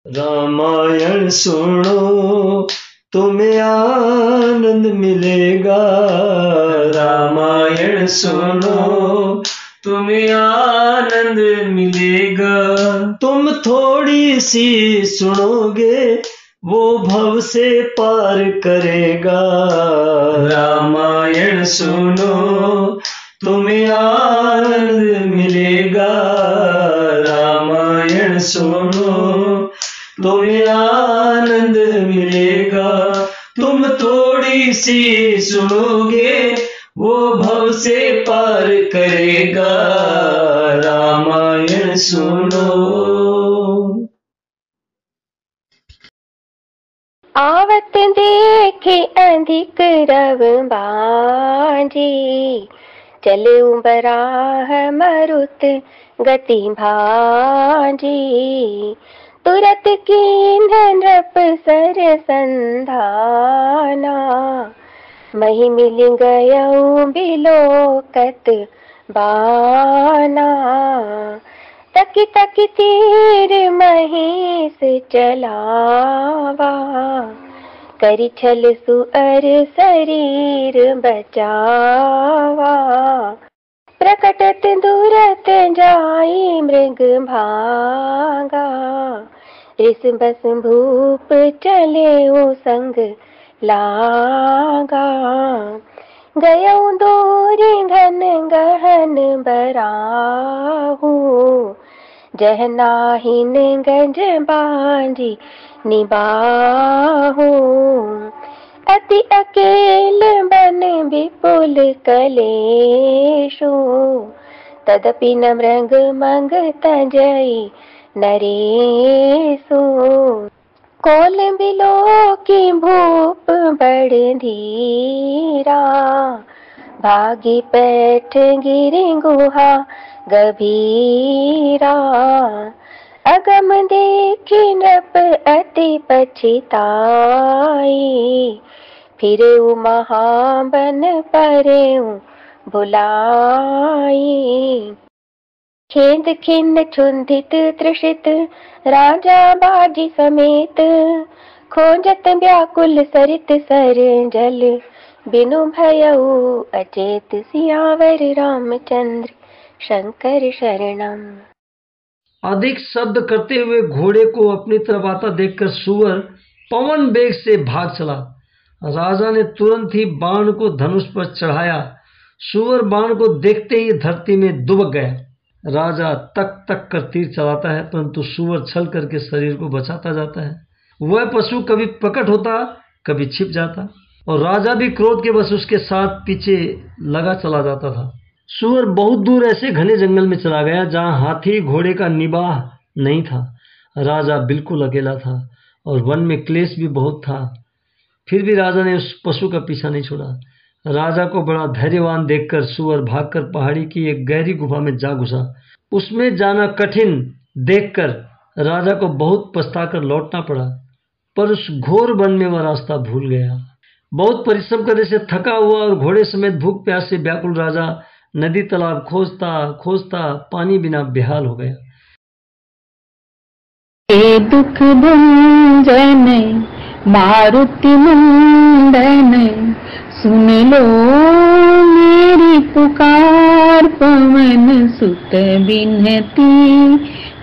रामायण सुनो तुम्हें आनंद मिलेगा, रामायण सुनो तुम्हें आनंद मिलेगा। तुम थोड़ी सी सुनोगे वो भव से पार करेगा, रामायण सुनो तुम्हें आनंद मिलेगा, रामायण सुनो तुम्हें आनंद मिलेगा। तुम थोड़ी सी सुनोगे वो भव से पार करेगा, रामायण सुनो। आवत देखे अधिक रव बाजी, चले उबराह मरुत गति भाजी। तुरत कीन्ह नृप सर संधाना, मही मिल गयऊ बिलोकत बाना। तकी तकी तीर महीस चलावा, करी छल सुअर शरीर बचावा। प्रकटत दूरत जाई मृग भागा, रिस बस भूप चले ओ संग लागा। गयऊ दूरी घन गहन बराहू, जह नाहिन गज बांजी निबाहू। अति अकेल बन विपुल कलेशु, तदपि न मृग मंग तजई नरेशु। कोल बिलो की भूप बड़ धीरा, भागी पैठ गिरी गुहा गभीरा। अगम देखी नृप अति पछिताई, फिरे महाबन परे भुलाई। खेद खिन्न छुंदित त्रिषित राजा बाजी समेत, खोजत व्याकुल सरित सर जल बिनु भयऊ अचेत। सियावर रामचंद्र शंकर शरणम। अधिक शब्द करते हुए घोड़े को अपनी तरफ आता देखकर सुअर पवन वेग से भाग चला। राजा ने तुरंत ही बाण को धनुष पर चढ़ाया। सुअर बाण को देखते ही धरती में दुबक गया। राजा तक तक कर तीर चलाता है, परंतु सुअर छल करके शरीर को बचाता जाता है। वह पशु कभी प्रकट होता, कभी छिप जाता, और राजा भी क्रोध के बस उसके साथ पीछे लगा चला जाता था। सुअर बहुत दूर ऐसे घने जंगल में चला गया जहां हाथी घोड़े का निबाह नहीं था। राजा बिल्कुल अकेला था और वन में क्लेश भी बहुत था। फिर भी राजा ने उस पशु का पीछा नहीं छोड़ा। राजा को बड़ा धैर्यवान देखकर सुअर भागकर पहाड़ी की एक गहरी गुफा में जा घुसा। उसमें जाना कठिन देखकर राजा को बहुत पछताकर लौटना पड़ा, पर उस घोर वन में वह रास्ता भूल गया। बहुत परिश्रम करने से थका हुआ और घोड़े समेत भूख प्यास से व्याकुल राजा नदी तालाब खोजता खोजता पानी बिना बेहाल हो गया। हे दुख भंजन मारुति नंदन, सुन लो मेरी पुकार। पवन सुत बिनती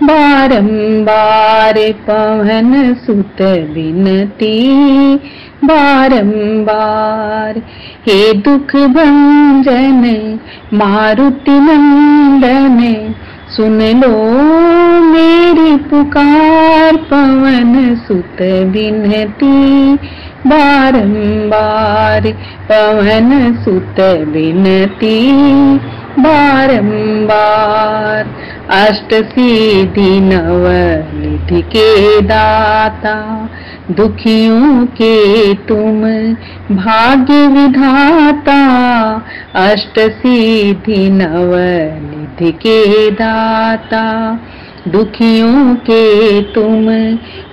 बारंबार, पवन सुत बिनती बारंबार। हे दुख भंजन मारुति नंदन, सुन लो मेरी पुकार। पवन सुत बिनती बारंबार, पवन सुत बिनती बारंबार। अष्ट सिद्धि नवनिधि के दाता, दुखियों के तुम भाग्य विधाता। अष्ट सिद्धि नवनिधि के दाता, दुखियों के तुम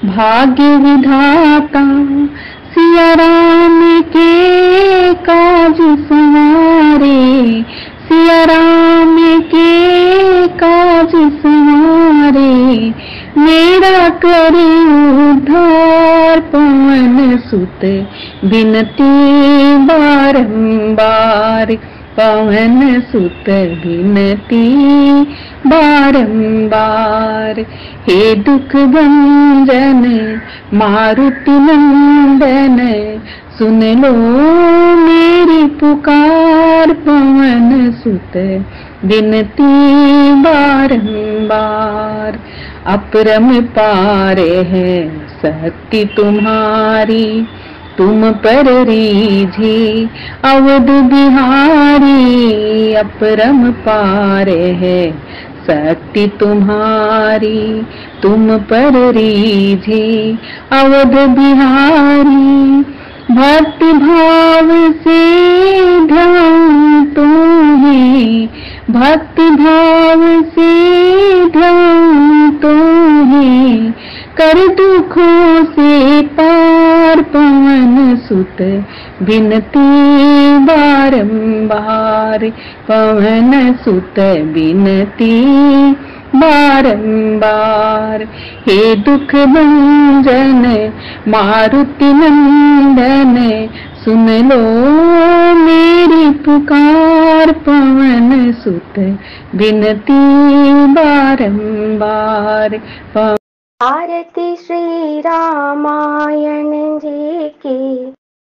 भाग्य विधाता। सिया राम के काज संवारे, सिया राम के काज संवारे। मेरा करे उद्धार पवन सुत बिनती बारंबार, पवन सुत बिनती बारंबार। हे दुख भंजन मारुति नंदन, सुन लो मेरी पुकार, पवन सुत बिनती बारंबार। अपरम पार है शक्ति तुम्हारी, तुम पर रीझी अवध बिहारी। अपरम पार है शक्ति तुम्हारी, तुम पर रीझी अवध बिहारी। भक्ति भाव से ध्यान तुम्हें, भक्ति भाव से ध्यान तुम्हें, कर दुखों से पार, पवन सुत बिनती बारंबार, पवन सुत बिनती बारंबार। हे दुख भंजन मारुति नंदन, सुन लो मेरी पुकार, पवन सुत बिनती बारंबार। आरती श्री रामायण जी की,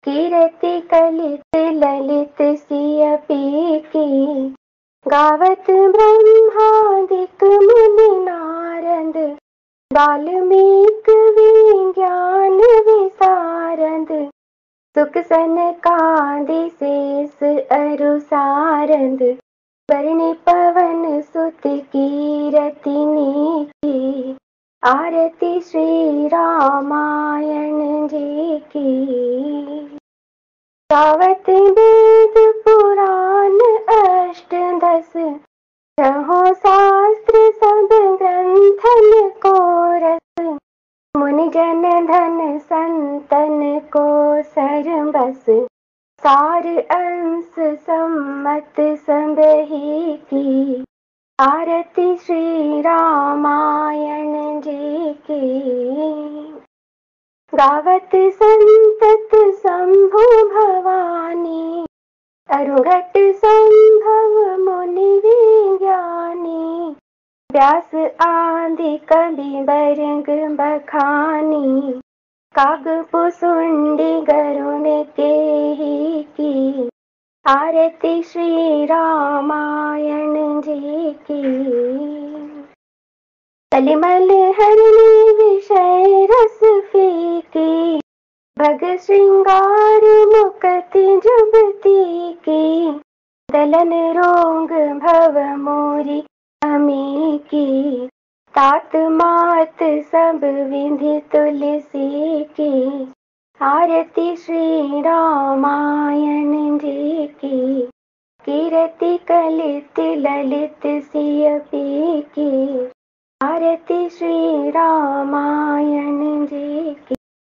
कीर्ति कलित ललित सियपी की। गावत ब्रह्मादिक मुनि नारद, वाल्मीकि विज्ञान विशारद। सुख सनकादि शेष अरु सारद, बरनि पवन सुत कीरति नीकी। आरती श्री रामायण जी की। गावत वेद पुराण अष्ट दस, रहो शास्त्र सब ग्रंथन को रस। मुनि जन धन संतन को सरबस, सार अंश सम्मत सब ही की। आरती श्री रामायण जी की। गावत संतत शंभु भवानी, अरुघट संभव मुनि विज्ञानी। व्यास आदि कवि बरंग बखानी, कागपुसुंडी गरुण के ही की। आरती श्री रामायण जी की। कलिमल हरणी विषय रस फीकी, भग श्रृंगार मुकति जुबती की। दलन रोग भव मोरी अमी की, तात मात सब विधि तुलसी की। आरती श्री रामायण जी की। कीर्ति कलित ललित सियपी की। आरती श्री रामायण जी की।